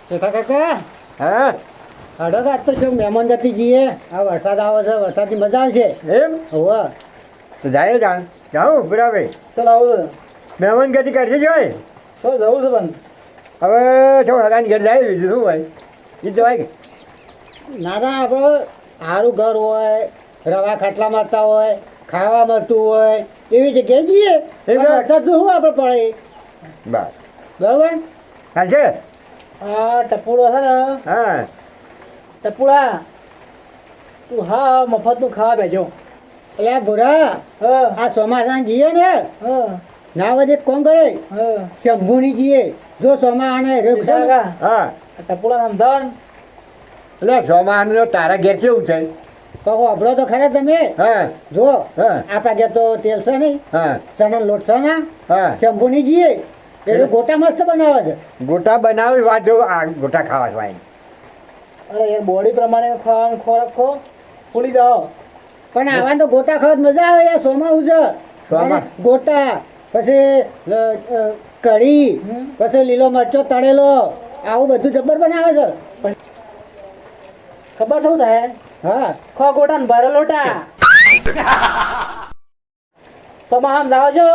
કાકા હા હડો આજ તો શું મહેમાન ગતિ જઈએ. આ વરસાદ આવે છે, વરસાદની મજા આવશે. એમ હોવે તો જાય જાઉં બરાબર. ચાલ આવું મહેમાન ગતિ કરશે જોય તો જવું છે પણ હવે છો હગાની ઘર જાય બીજું શું હોય એ જવાય કે ના ના આપણે સારું ઘર હોય, રવા ખાટલા મારતા હોય, ખાવા મળતું હોય એવી જગ્યાએ જઈએ. એ પણ વરસાદનું શું આપણે પડે બસ બરાબર. હા છે આ ટપુડો છે ને, હા ટપુડા તું હા મફતનું ખાવા બેજો. એટલે ભૂરા આ ચોમાસામાં જઈએ ને ના વધે કોણ કરે શંભુની જઈએ. જો ચોમાસાને હા ટપુડા સમજાવ એટલે સોમાનું તારા ઘેર કેવું છે તો અભરો તો ખરા તમે. હા જો હા આપણા ઘેર તો તેલ છે નહીં, હા ચણા લોટ છે ને, હા શંભુની જઈએ એટલે ગોટા મસ્ત બનાવે છે. ગોટા બનાવી વાત જો આ ગોટા ખાવા છે. અરે એ બોડી પ્રમાણે ખાવાનો ખોરાક ખો ફૂલી જાઓ. પણ આવા તો ગોટા ખાવા મજા આવે યાર. સોમાવું છે અને ગોટા પછી કઢી પછી લીલો મરચો તળેલો આવું બધું જબર બનાવે છે. ખબર શું થાય? હા ખો ગોટા ને ભરે લોટા. સોમાં લાવો છો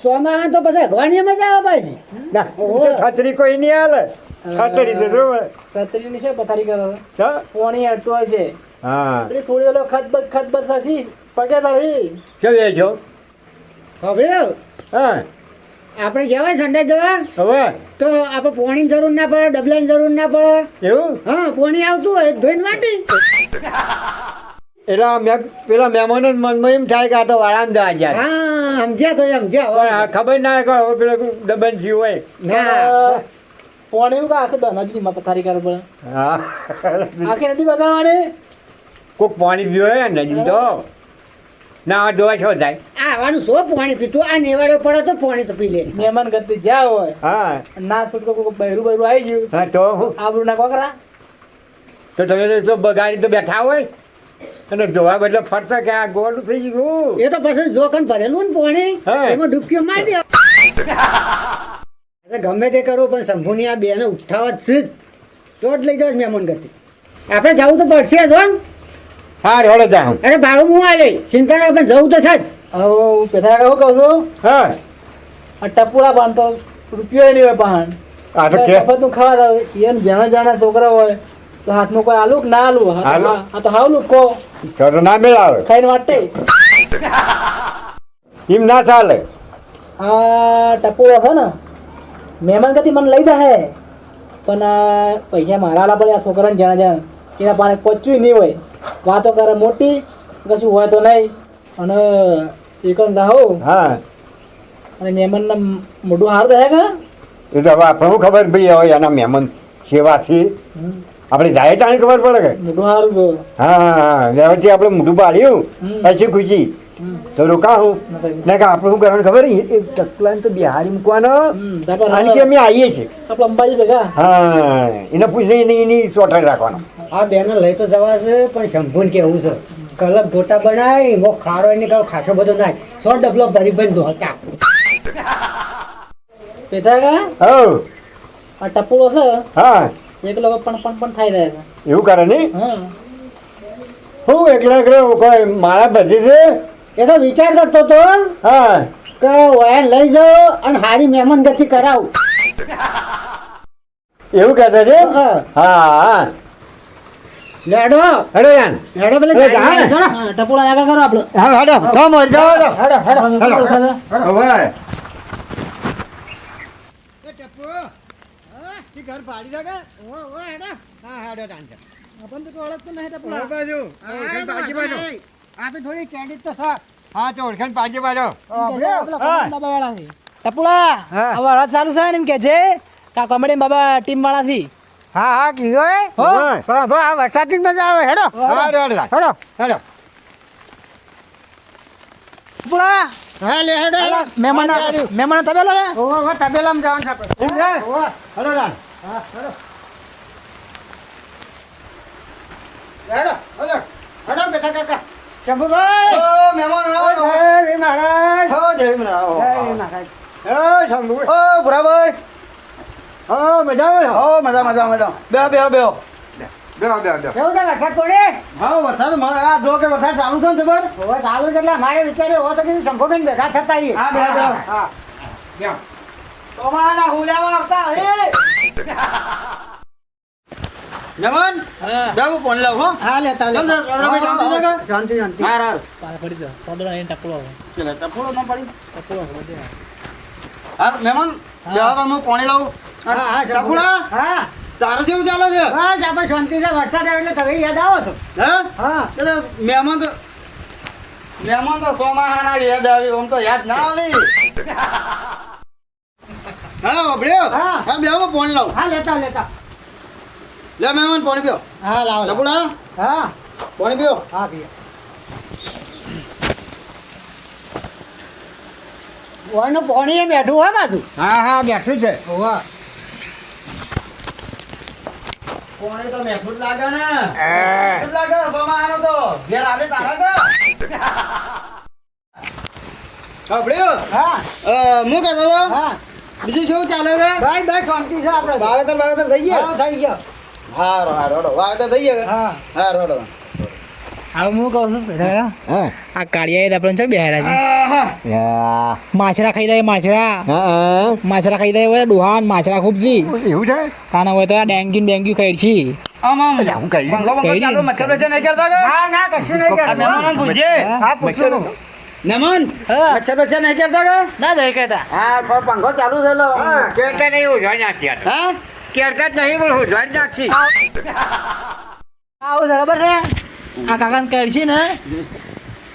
સોમાં તો પછી અગવાની મજા આવે પાછી. ના છત્રી કોઈ નહીં હાલે. છત્રી તો જો છત્રી ની છે પથારી કરો છો પોણી અડતો હોય છે. હા એટલે થોડી ઓલો ખતબત સાથી પગે તળી કેવું છે છો હવે હા આપણે જવાય ઠંડા જવા હવે તો આપણે પોણીની જરૂર ના પડે, ડબલાની જરૂર ના પડે. એવું હા પોણી આવતું હોય ધોઈને વાટી. એટલે મેં પેલા મહેમાનો મનમાં એમ થાય કે આ તો વાળામાં જવા ગયા હા સમજ્યા તો સમજ્યા. પણ આ ખબર ના કે હવે પેલો દબન થયું હોય ના પોણી એવું કે આખી નદીમાં પથારી કરવી પડે. હા આખી નદી બગાડવાની. કોક પાણી પીવો હે નદી તો ના જોવા છો જાય આવવાનું શું પાણી પીતું? આ નેવાડો પડે તો પાણી તો પી લે. મહેમાન ગતિ જ્યાં હોય હા ના છૂટકો કોઈ બહેરું બહેરું આવી ગયું હા તો હું આબરૂ ના કોકરા. તો તમે તો બગાડી તો બેઠા હોય અને જોવા બદલે ફરતા કે આ ગોળું થઈ ગયું. એ તો પછી જોખમ ભરેલું ને પાણી હા. એમાં ડૂબકીઓ મારી દે. ગમે તે કરો પણ શંભુની આ બેને ઉઠાવવા જ છે તો જ લઈ જાવ મહેમાન ગતિ. આપણે જવું તો પડશે જ હો. હા રોડે જાઉં અરે ભાડું હું આ લઈ ચિંતા ના પણ જવું તો છે જ. હવે પેથા કહું કહું છું હા આ ટપુડા પાન તો રૂપિયો નહીં હોય પાન. આ તો કે તું ખાવા દઉં એને જાણા જાણા છોકરા હોય તો હાથમાં કોઈ આલુ કે ના આલુ આ તો હાવલું કહો તો ના મેળાવે ખાઈને વાટે. એમ ના ચાલે. આ ટપુડો છે ને મહેમાન ગતિ મને લઈ દે પણ પૈસા મારા આલા પડે. આ છોકરાને જાણા જાણ એના પાને પચ્યું નહીં હોય. વાતો કરે મોટી કશું હોય તો નહીં અને એકમ દાહો હા અને મહેમાનને મોઢું હાર દે કે એ તો હવે આપણે શું ખબર ભાઈ હવે એના મહેમાન સેવાથી આપણે જાય તાણી ખબર પડે કે મોઢું હારું તો હા હા વ્યવસ્થિત આપણે મોઢું પાડ્યું પછી ખુશી તો રોકાવું ના કે આપણે શું કરવાનું ખબર એ ટકલાને તો બિહારી મૂકવાનો અને કે અમે આવીએ છીએ આપણે અંબાજી ભેગા. હા એને પૂછીને એની ચોટાડી રાખવાનો. આ બેને લઈ તો જવા છે પણ શંભુને કેવું છે કલક ગોટા બનાય એમાં ખારો એને ખાસો બધો નાય 100 ડબલો ભરી ભરી દો હતા. પેથા હવ આ ટપુડો છે હા એકલો પણ થાય જાય છે. એવું કરે નહીં હા હું એકલા કોઈ મારા બધી છે એ તો વિચાર કરતો તો હા કે વયા લઈ જાઓ અને હારી મહેમાન ગતિ કરાવું. એવું કહેતા છે હા. હા લેડો હેડો યાર લેડો પેલે જા ને. ટપુડા આગળ કરો આપણો. હા હેડો તો મર જાઓ હેડો હેડો હવે એ ટપ્પુ હા તી ઘર પાડી દે કે ઓ હેડો હા હેડો તાન છે આપણ તો ઓળખતો નહીં ટપુડા. બાજુ ઓળખાણ પાજી બાજુ આપણે થોડી કેડિટ તો છે. હા તો ઓળખાણ પાજી બાજુ ટપુડા હા. હવે રાત ચાલુ છે ને એમ કે છે કા કોમેડી બાબા ટીમ વાળા થી. હા હા કીધો એ હા. પણ આ વરસાદની જ મજા આવે હેડો હા હેડો હેડો હેડો હેડો ટપુડા હા લે હેડો હેડો મહેમાન તબેલો ને ઓ તબેલામાં જવાનું છે આપણે એમ છે હેડો તાન હેડો હેડો હેડો બેટા કાકા શંભુભાઈ ઓ મહેમાન જય મહારાજ જય મહારાજ જય મહારાજ એ શંભુ ઓ ભુરાભાઈ હા મજા આવે હો મજા મજા મજા બેહો બેહો બેહો બેહો બેહો બેહો કેવું છે વરસાદ પડે હા વરસાદ મળે આ જો કે વરસાદ ચાલુ છે ને ખબર હવે ચાલુ છે એટલે અમારે વિચાર્યું હવે તો કીધું શંભુબેન ભેગા થતા આવીએ. હા બેહો બેહો હા બેહો. સોમાના હુલાવા આવતા હે જમન બેહો ફોન લાવ હો હા લેતા સમજો, સોદરાભાઈ શાંતિ છે કે? શાંતિ શાંતિ હાર હાર પડી જાય સોદરો એને ટપલો આવે ચલે ટપોડો ન પડી ટપલો આવે બધે હાર મહેમાન બેહો તો હું પાણી લાવું હા હા ટપોડા હા તારે કેવું ચાલે છે બસ આપણે શાંતિ છે વરસાદ આવે એટલે તમે યાદ આવો છો હે હા એટલે મહેમાન તો સોમાહાના યાદ આવી આમ તો યાદ ના આવી હા બાપડ્યો હા. હા બેહો ફોન લાવ હા લેતા લેતા લે મહેમાન પાણી પીઓ હા લાવો લાવો. ટપોડા હા પાણી પીઓ હા ભૈયા ઓનું પાણી એ બેઠું હોય બાજુ હા હા બેઠું છે હોવા પાણી તો મેઠું જ લાગે ને મેઠું જ લાગે સોમાહાનો તો ઘેર આવે તારા કે બાપડ્યો હા હું કહેતો હતો હા બીજું શું ચાલે છે ભાઈ બસ શાંતિ છે આપણે વાવેતર થઈ ગયા હા, થઈ ગયો હારો હારો હડો વાવેતર થઈ ગયા હા હારો હડો હવે હું કહું છું બેટા હા આ કાળિયા આપણે છે બેહારા છે યા. માછરા ખાઈ જાય માછરા હા માછરા ખાઈ જાય હોય ડોહાન માછરા ખૂબ જી એવું છે કાના હોય તો આ ડેન્ગ્યુ ખાઈ છી આમ આમ અલ્યા, હું કહી પંખો કહી ચાલુ મચ્છર બચ્છર નહીં કરતા કે ના ના કશું નહીં આ કરતું. મહેમાનોને પૂછજે હા પૂછું મહેમાન મચ્છર બચ્છર નહીં કરતા કે ના નહીં કહેતા હા પંખો ચાલુ છે લો કેરતા નહીં ઉજવાઈ નાખી હા કેરતા જ નહીં પણ ઉજવાઈ નાખી આવું છે ખબર છે આ કાકાને કરશી ને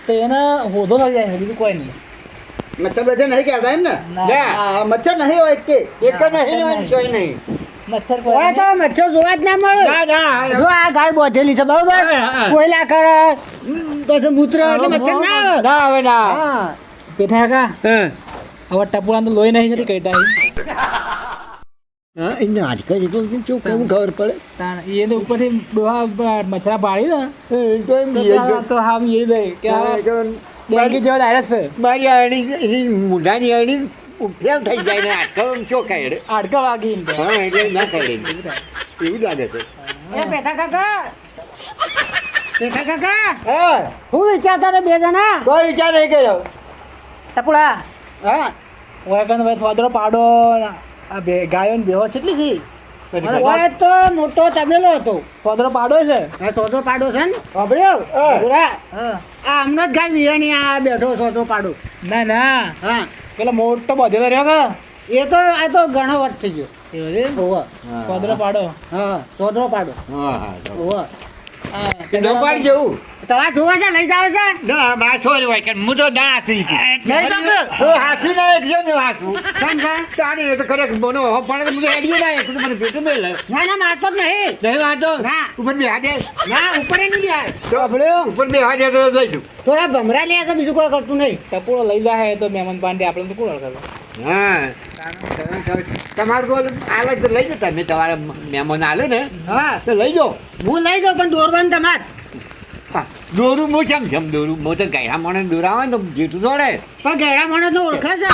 તો એને હોધો થઈ જાય છે, બીજું કોઈ નહીં મચ્છર બચ્છર નહીં કરતા એમ ને ના. હા, મચ્છર નહીં હોય કે એક જ નહીં ને સોય નહીં મચ્છર હોય તો મચ્છર જોવા જ ના મળે ના ના જો આ ગાય બોધેલી છે બરોબર હા. કોયલા કરે પછી મૂત્ર એટલે મચ્છર ના આવે ના હવે ના હા બેઠા કા હા હવે ટપુડા તો લોહી નહીં જતી કહેતા હા એને આજકાલ એટલું શું કેવું ખબર પડે એ તો ઉપરથી ડોહા મચ્છરા પાડી ને તો એમ બીજે જો. તો હા એ દે કે આ ડેન્ગ્યુ જેવો વાયરસ છે મારી આણી એની મૂઢાની આણી ફેલ થઈ જાય ને આજકાલ શું ખાય રે હાડકા વાગી એમ તો. હા એટલે ના ખાય રે એવું લાગે છે એ પેટા કાકા પેટા કાકા હા હું વિચારતા હતા બે જણા કોઈ વિચાર નહીં કર્યો ટપુડા હા ઓય કન ભાઈ સોદરો પાડો આ બે ગાયો ને બેહો કેટલી થી ઓય તો મોટો તબેલો હતો સોદરો પાડો છે આ સોદરો પાડો છે ને સાંભળ્યો હા. પૂરા હા. આ હમણાં જ ગાય વિયાણી આ બેઠો સોદરો પાડો ના ના હા પેલો મોટો બધેલો રહ્યો કે એ તો આ તો ઘણો વધ થઈ ગયો એવું છે હોવા સોદરો પાડો હા સોદરો પાડો હા હા હોવા કે દોપાડ જેવું તમારે જોવા છે લઈ જાવ છે ના બા છોરી હોય કે હું તો ના હાથી લઈ જાવ છે હાથી ના એક ને હાથું કેમ છે તારી તો કરે બોનો હો પણ મને હેડીએ ના એક મને પેટું મેલ ના ના મારતો જ નહીં નહીં વાંધો ના. ઉપર બે હાથે ના ઉપર નહીં બિહાર તો ઉપર બે હાથે તો લઈ દઉં થોડા ભમરા લે તો બીજું કોઈ કરતું નહીં ટપુડો લઈ જાય તો મહેમાન પાંડે આપણે તો કોણ કરે હા તમારું બોલ આલે તો લઈ જાઓ તમે તમારા મહેમાન આલે ને હા તો લઈ જાઓ હું લઈ જાઉં પણ દોરવાનું તમાર હા, દોરું હું જેમ દોરું હું તો ગાયડા મને દોરાવે ને તો જેટલું દોડે પણ ગેડા મને તો ઓળખે છે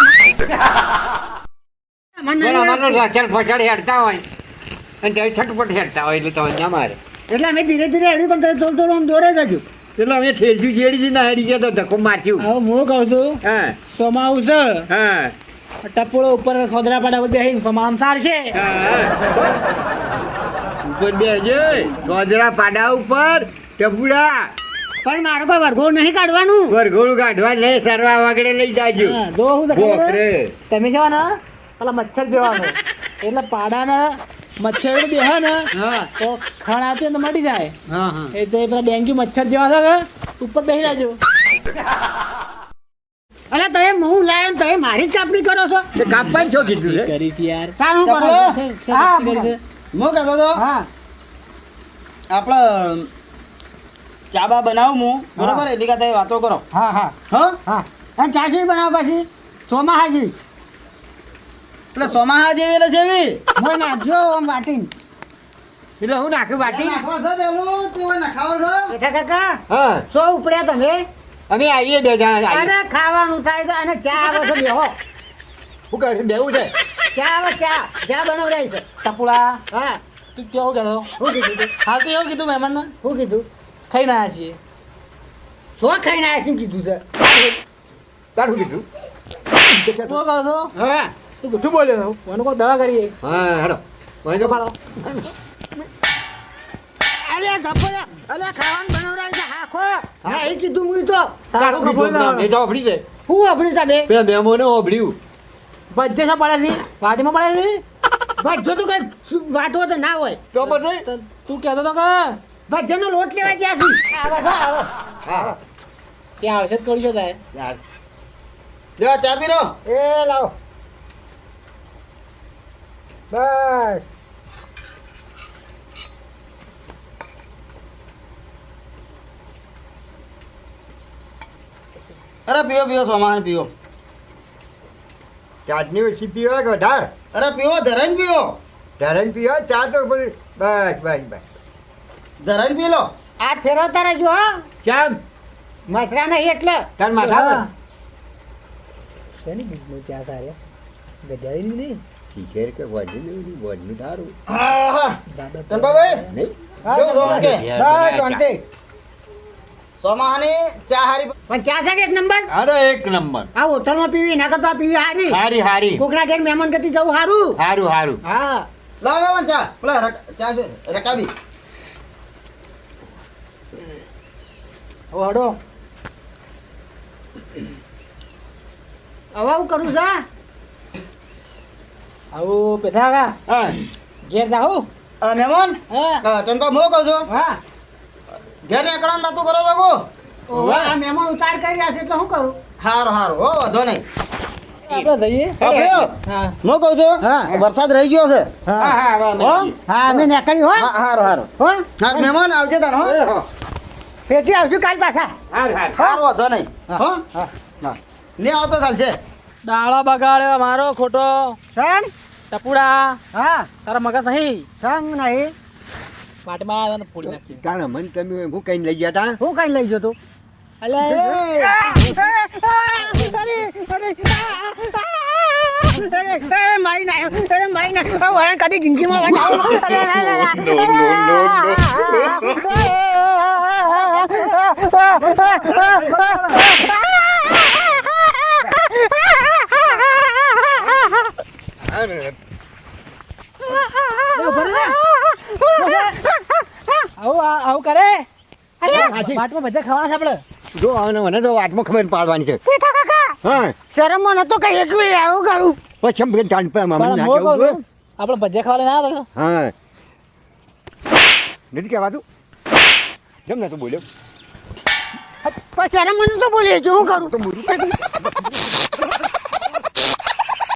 મને નહીં બોલો અમારે ઓળખતું. રચડ ફચડ હેડતા હોય અને તે છટપટ હેડતા હોય એટલે તમે ના મારે એટલે અમે ધીરે ધીરે હેડી પણ થોડું થોડું આમ દોરે જજો એટલે અમે ઠેલજું છેડી ના હેડી ગયા તો ધક્કો મારશું હવે હું કહું છું હા સોમાવું છે હા ટપુડો ઉપર સોદરા પાડા પર બેહીને સોમામ સારશે ઉપર બેજે સોજરા પાડા ઉપર ટપુડા પણ મારે કોઈ વરઘોડ નહીં કાઢવાનું વરઘોડું કાઢવા નહીં સરવા વગડે લઈ જાજો હા, જો હું તો ખબર ગોખરે. છે? તમે જેવા ને પેલા મચ્છર જેવાનો એટલે પાડાને મચ્છર બેહે ને હા તો ખણ આવતી હોય ને તો મટી જાય હા હા એ તો એ પેલા ડેન્ગ્યુ મચ્છર જેવા છે કે ઉપર બેસી જાજો અલા તમે હું લાવ્યો ને તમે મારી જ કાપણી કરો છો તે કાપવાનું શું કીધું છે કરીશ યાર તારું કરો ટપલો? છે હા, કરી છે. હું કહેતો હતો હા આપણે ચાબા બનાવું હું બરોબર એટલી કાતે વાતો કરો હા હા હા હા અને ચાસી બનાવ પછી ચોમાહાજી એટલે સોમાહા જેવી એટલે જેવી મોય નાખજો આમ વાટીને એટલે હું નાખ્યું બાટી નાખવા છે પેલું તેવા નખાવો છે બેઠા કાકા હા સો ઉપડ્યા તમે અમે આવીએ બે જણા આવીએ અરે ખાવાનું થાય છે અને ચા આવે છે બેહો શું કરે બેવું છે ચા આવે ચા ચા બનાવડાવી છે ટપુડા હા તું કેવું કહેતો શું કીધું તું હાલ તો એવું કીધું મહેમાનને શું કીધું ખાઈને આવ્યા છીએ શું ખાઈને આવ્યા છે એમ કીધું છે તારું કીધું તું કહો છો હા તું બધું બોલ્યો છો મને કોઈ દવા કરીએ હા હેડો વાંધો પાડો અરે ગપ્પો અરે ખાવાનું બનાવડાવી છે હા ખો હા એ કીધું મું તો તારું કીધું ના, એ તો આપણી છે હું આપણી તાડે પેલા મહેમાને ઓભળ્યું ભજ્જે છે પડે છે વાટીમાં પડે છે ભાઈ જો તો કઈ વાટવો તો ના હોય તો પછી તો તું કહેતો તો કે ભજનનો લોટ લેવા ગયા છે આવો છો, આવો હા ત્યાં આવશે જ કરજો તારે યાર લ્યો ચા પી રો એ લાવો બસ અરે પીવો પીવો સોમાન પીવો ચાટણી ઓછી પીવો કે વધારે અરે પીવો ધરાઈને પીવો ત્યારે પીવો ચા તો પછી બસ બસ બસ ધરાઈને પી લો આ ફેરવતા રહેજો હા કેમ મસરા નહીં એટલે તાર માથા પર શેની બીજનું ચા તારે ગજારી નહીં શીખેર કે વડનું તારું હા હા દાદા ચંપાભાઈ નહીં શું રોમ કે બસ શાંતિ સોમાહાની ચા હારી પણ ચા છે કે એક નંબર અરે એક નંબર આ હોટલમાં પીવી ના કરતા પીવી હારી હારી હારી કોકના ઘેર મહેમાન ગતિ જવું હારું હારું હારું હા લાવ મેમન ચા પેલા ચા છે રકાબી હવે હડો હવે હું કરું છું આવું પેથા કા હા ઘેર જાઉં મહેમાન હા ટંપા મો કહું છું હા ઘેર નીકળવાનું નાતું કરો છો કો ઓવે, આ મહેમાન ઉતાર કરી રહ્યા છે એટલે શું કરું હારું હારું હો વાંધો નહીં આપણે જઈએ હા હા હું કહું છું હા. વરસાદ રહી ગયો છે હા હા હા હા હા અમે નીકળી હો હારું હારું હો હા મહેમાન આવજે તાણ હો ફેરથી આવશું કાલ પાછા હારું વાંધો નહીં હો હા હા ને આવતો ચાલશે દાળો બગાડ્યો મારો ખોટો સમ ટપુડા હા તારા મગજ નહીં સમ નહીં પાટમાં આવે ને ફોડી નાખી કારણ મન તમે હું કઈ લઈ ગયા તા હું કઈ લઈ જતો અલે કદી જિંદગીમાં આવું કરે પાટમાં ભજા ખાવાના છે આપણે જો મને તો વાટમાં ખબર પાડવાની છે હા શરમમાં નતો કઈ એકલું આવું કરું પછી એમ ચાંદ પર પણ મામા હું કહું છું, આપણે ભજા ખાવા લઈને આવ્યા હા નથી કહેવાતું કેમ નતું બોલ્યો પણ શરમમાં નતો બોલી શું કરું તો બોલું